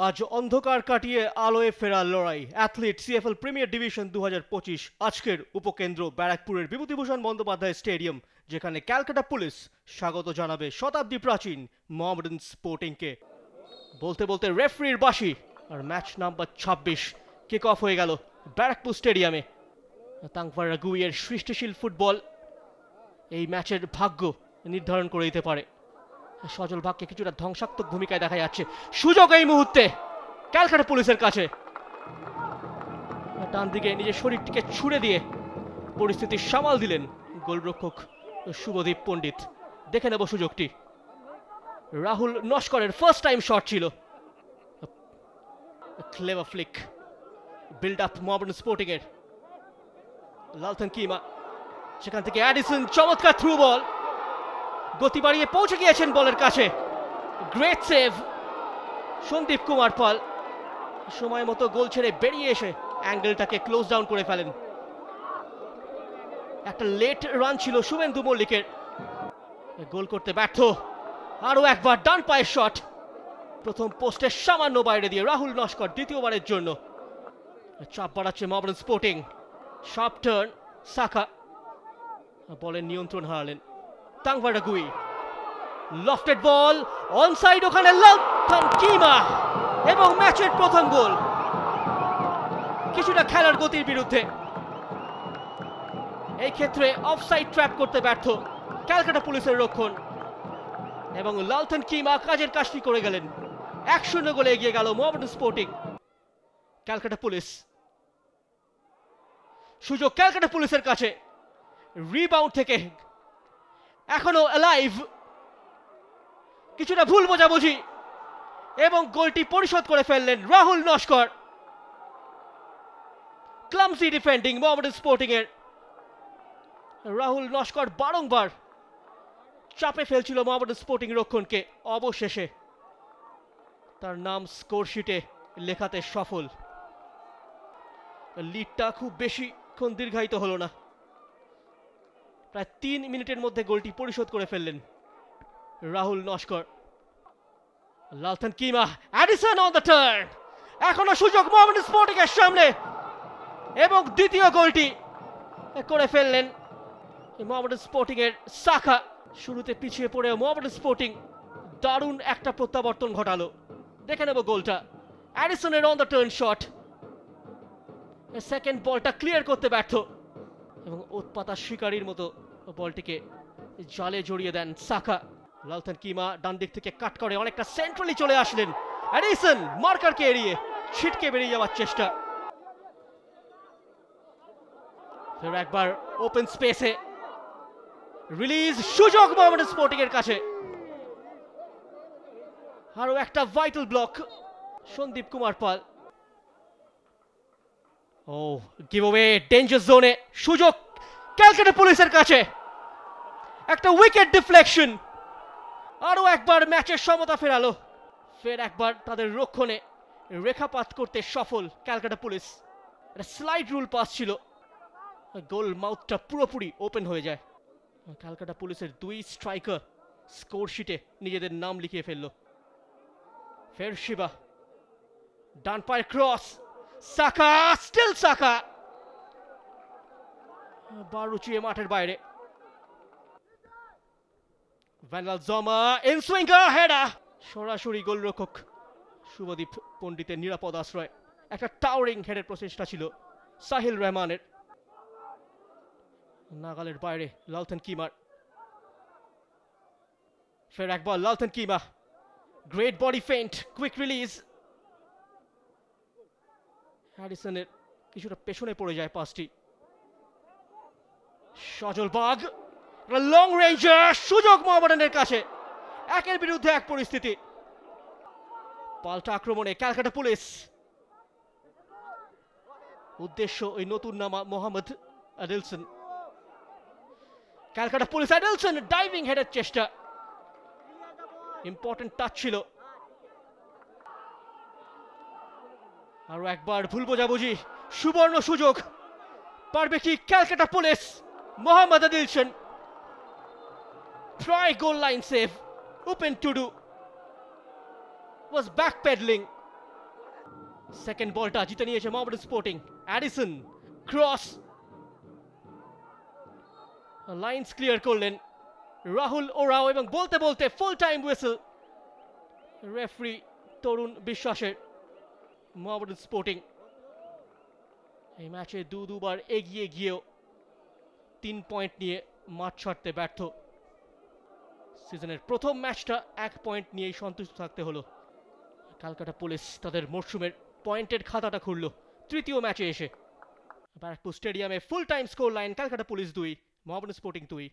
আজ অন্ধকার কাটিয়ে আলোয় ফেরার লড়াই অ্যাথলিট সিএফএল প্রিমিয়ার ডিভিশন 2025 আজকের উপকেন্দ্র ব্যারাকপুরের বিভূতিভূষণ বন্দ্যোপাধ্যায় স্টেডিয়াম, যেখানে ক্যালকাটা পুলিশ স্বাগত জানাবে শতাব্দী প্রাচীন মোহামেডান স্পোর্টিংকে। বলতে বলতে রেফারির বাঁশি আর ম্যাচ নাম্বার 26 কিক অফ হয়ে গেল ব্যারাকপুর স্টেডিয়ামে। তাংভারা গুইয়ের সৃষ্টিশীল ফুটবল এই ম্যাচের ভাগ্য নির্ধারণ করে দিতে পারে। সজল ভাগকে কিছুটা ধ্বংসাত্মক ভূমিকায় দেখা যাচ্ছে। সুযোগ এই মুহূর্তে ক্যালকাটা পুলিশের কাছে। ডান দিকে নিজের শরীরটিকে ছুড়ে দিয়ে পরিস্থিতি সামাল দিলেন গোলরক্ষক শুভদীপ পণ্ডিত। দেখে নেব সুযোগটি। রাহুল নস্করের ফার্স্ট টাইম শট ছিল। Clever Flick, build up Mohammedan sporting এর। লালথন কিমা, সেখান থেকে অ্যাডিসন, চমৎকার থ্রু বল, গতি বাড়িয়ে পৌঁছে গিয়েছেন বলের কাছে। গ্রেট সেভ সন্দীপ কুমার পাল, সময় মতো গোল ছেড়ে বেরিয়ে এসে অ্যাঙ্গেলটাকে ক্লোজ ডাউন করে ফেলেন। একটা লেট রান ছিল শুভেন্দু মল্লিকের, গোল করতে ব্যর্থ। আরো একবার ডান পায়ের শট, প্রথম পোস্টের সামান্য বাইরে দিয়ে রাহুল নস্কর দ্বিতীয়বারের জন্য। চাপ বাড়াচ্ছে মোহামেডান স্পোর্টিং। শার্প টার্ন, সাকা বলের নিয়ন্ত্রণ হারালেন। তাংভারা গুই, লফটেড বল অনসাইড, ওখানে লালথন কিমা এবং ম্যাচের প্রথম গোল। কিছুটা খেলার গতির বিরুদ্ধে, এই ক্ষেত্রে অফসাইড ট্র্যাপ করতে ব্যর্থ ক্যালকাটা পুলিশের রক্ষণ, এবং লালথন কিমা কাজের কাজটি করে গেলেন। 1-0 গোলে এগিয়ে গেল মোহামেডান স্পোর্টিং। ক্যালকাটা পুলিশ, সুযোগ ক্যালকাটা পুলিশের কাছে। রিবাউন্ড থেকে এখনো অ্যালাইভ, কিছুটা ভুল বোঝাবুঝি এবং গোলটি পরিশোধ করে ফেললেন রাহুল নস্কর। ক্লামসি ডিফেন্ডিং মোহামেডান স্পোর্টিং এর। রাহুল নস্কর বারংবার চাপে ফেলছিল মোহামেডান স্পোর্টিং রক্ষণকে, অবশেষে তার নাম স্কোর শিটে লেখাতে সফল। লিডটা খুব বেশিক্ষণ দীর্ঘায়িত হলো না, প্রায় 3 মিনিটের মধ্যে গোলটি পরিশোধ করে ফেললেন রাহুল নস্কর। লালথন কিমা, অ্যাডিসন অন দ্য টার্ন, এখনো সুযোগ মোহামেডান স্পোর্টিং এর সামনে, এবং দ্বিতীয় গোলটি করে ফেললেন মোহামেডান স্পোর্টিং এর সাকা। শুরুতে পিছিয়ে পড়ে মোহামেডান স্পোর্টিং দারুণ একটা প্রত্যাবর্তন ঘটালো। দেখে নেব গোলটা। অ্যাডিসনের on the turn shot, second বলটা ক্লিয়ার করতে ব্যর্থ এবং উৎপাতা শিকারীর মতো বলটিকে জালে জড়িয়ে দেন সাকা। লালথন কিমা ডান দিক থেকে কাট করে অনেকটা সেন্ট্রালি চলে আসলেন। অ্যাডিসন মার্কারকে এড়িয়ে ছিটকে বেরিয়ে যাওয়ার চেষ্টা। ফের একবার ওপেন স্পেসে রিলিজ, সুযোগ মোহামেডান স্পোর্টিং এর কাছে। আরো একটা ভাইটাল ব্লক সন্দীপ কুমার পাল। ও গিভ অ্যাওয়ে, ডেঞ্জার জোনে, সুযোগ ক্যালকাটা পুলিশের কাছে। একটা উইকেট ডিফ্লেকশন, আরো একবার ম্যাচের সমতা ফেরালো। ফের একবার তাদের রক্ষণে রেখাপাত করতে সফল ক্যালকাটা পুলিশ। একটা স্লাইড রুল পাস ছিল, গোল মাউথটা পুরোপুরি ওপেন হয়ে যায়। ক্যালকাটা পুলিশের 2 স্ট্রাইকার স্কোর শিটে নিজেদের নাম লিখিয়ে ফেলল। ফের শিবা, ডান পায়ের ক্রস, সাকা, স্টিল সাকা, বার উঁচিয়ে মাঠের বাইরে। ভ্যানাল জমা, ইনসুইঙ্গার হেডা, সরাসরি গোলরক্ষক শুভদীপ পণ্ডিতের নিরাপদ আশ্রয়। একটা টাওয়ারিং হেডের প্রচেষ্টা ছিল সাহিল রহমানের, নাগালের বাইরে লালথন কিমার। ফের একবার লালথন কিমা, গ্রেট বডি ফেন্ট, কুইক রিলিজ। হ্যারিসনের কিছুটা পেছনে পড়ে যায় পাসটি। সজল বাগ, লং রেঞ্জার, সুযোগ মোহামেডানের কাছে। 1-এর বিরুদ্ধে 1 পরিস্থিতি। পাল্টা আক্রমণে ক্যালকাটা পুলিশ, উদ্দেশ্য ওই নতুন নামা মোহাম্মদ আদিলসন। ক্যালকাটা পুলিশ, আদিলসন ডাইভিং হেডের চেষ্টা, ইম্পর্টেন্ট টাচ ছিল। আরো একবার ভুল বোঝাবুঝি, সুবর্ণ সুযোগ, পারবে কি Calcutta police? Mohammad Adilson, try goal line save, open to do, was backpedaling second বলটা জিতে নিয়েছে Mohammedan Sporting. Addison cross, lines clear করলেন রাহুল ওরাও এবং বলতে বলতে full time whistle referee Tarun বিশ্বাসের। মোহামেডান স্পোর্টিং এই ম্যাচে দুবার এগিয়ে গিয়েও 3 পয়েন্ট নিয়ে মাঠ ছাড়তে ব্যর্থ। সিজনের প্রথম ম্যাচটা 1 পয়েন্ট নিয়েই সন্তুষ্ট থাকতে হলো। ক্যালকাটা পুলিশ তাদের মরশুমের পয়েন্টের খাতাটা খুলল তৃতীয় ম্যাচে এসে। ব্যারাকপুর স্টেডিয়ামে full time score line Calcutta police 2, Mohammedan sporting 2।